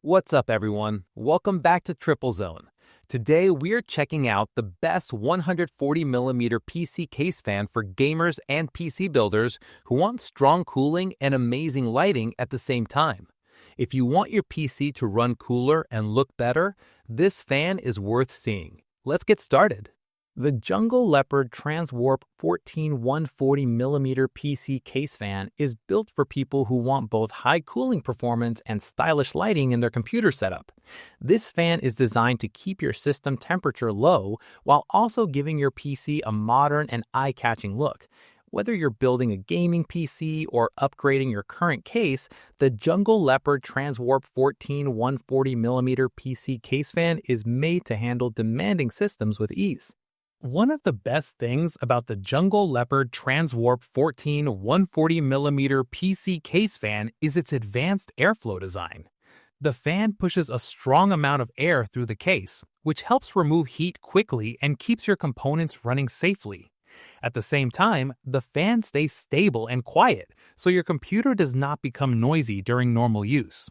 What's up, everyone? Welcome back to Triplezon. Today, we're checking out the best 140mm PC case fan for gamers and PC builders who want strong cooling and amazing lighting at the same time. If you want your PC to run cooler and look better, this fan is worth seeing. Let's get started. The Jungle Leopard Transwarp 14 140mm PC case fan is built for people who want both high cooling performance and stylish lighting in their computer setup. This fan is designed to keep your system temperature low while also giving your PC a modern and eye-catching look. Whether you're building a gaming PC or upgrading your current case, the Jungle Leopard Transwarp 14 140mm PC case fan is made to handle demanding systems with ease. One of the best things about the Jungle Leopard Transwarp 14 140mm PC case fan is its advanced airflow design. The fan pushes a strong amount of air through the case, which helps remove heat quickly and keeps your components running safely. At the same time, the fan stays stable and quiet, so your computer does not become noisy during normal use.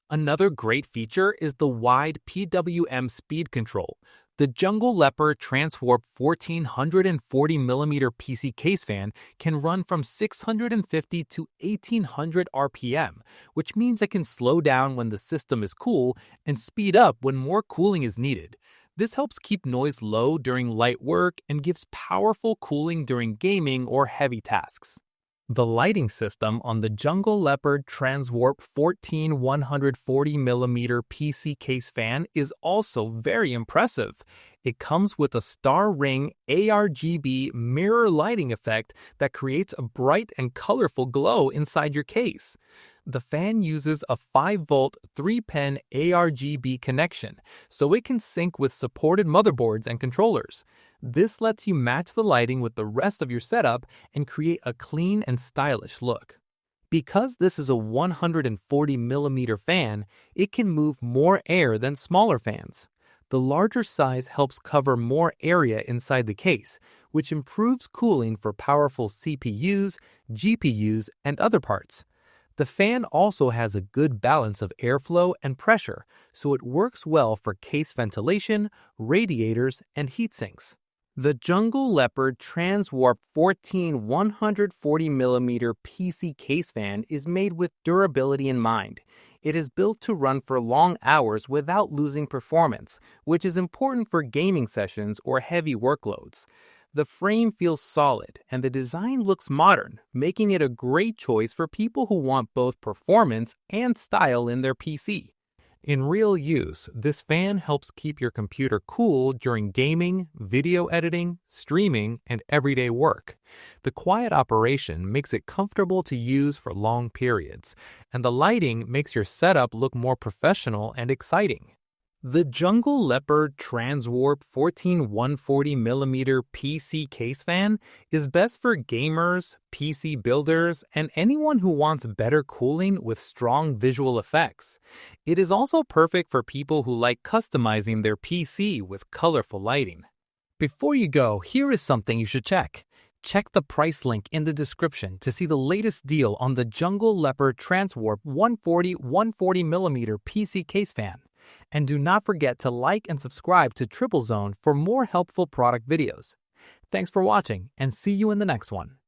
Another great feature is the wide PWM speed control. The Jungle Leopard Transwarp 1440mm PC case fan can run from 650 to 1800 RPM, which means it can slow down when the system is cool and speed up when more cooling is needed. This helps keep noise low during light work and gives powerful cooling during gaming or heavy tasks. The lighting system on the Jungle Leopard Transwarp 14 140mm PC case fan is also very impressive. It comes with a star ring ARGB mirror lighting effect that creates a bright and colorful glow inside your case. The fan uses a 5-volt 3-pin ARGB connection, so it can sync with supported motherboards and controllers. This lets you match the lighting with the rest of your setup and create a clean and stylish look. Because this is a 140mm fan, it can move more air than smaller fans. The larger size helps cover more area inside the case, which improves cooling for powerful CPUs, GPUs, and other parts. The fan also has a good balance of airflow and pressure, so it works well for case ventilation, radiators, and heat sinks. The Jungle Leopard Transwarp 14 140mm PC case fan is made with durability in mind. It is built to run for long hours without losing performance, which is important for gaming sessions or heavy workloads. The frame feels solid and the design looks modern, making it a great choice for people who want both performance and style in their PC. In real use, this fan helps keep your computer cool during gaming, video editing, streaming, and everyday work. The quiet operation makes it comfortable to use for long periods, and the lighting makes your setup look more professional and exciting. The Jungle Leopard Transwarp 14 140mm PC case fan is best for gamers, PC builders, and anyone who wants better cooling with strong visual effects. It is also perfect for people who like customizing their PC with colorful lighting. Before you go, here is something you should check. Check the price link in the description to see the latest deal on the Jungle Leopard Transwarp 140mm PC case fan. And do not forget to like and subscribe to Triplezon for more helpful product videos. Thanks for watching, and see you in the next one.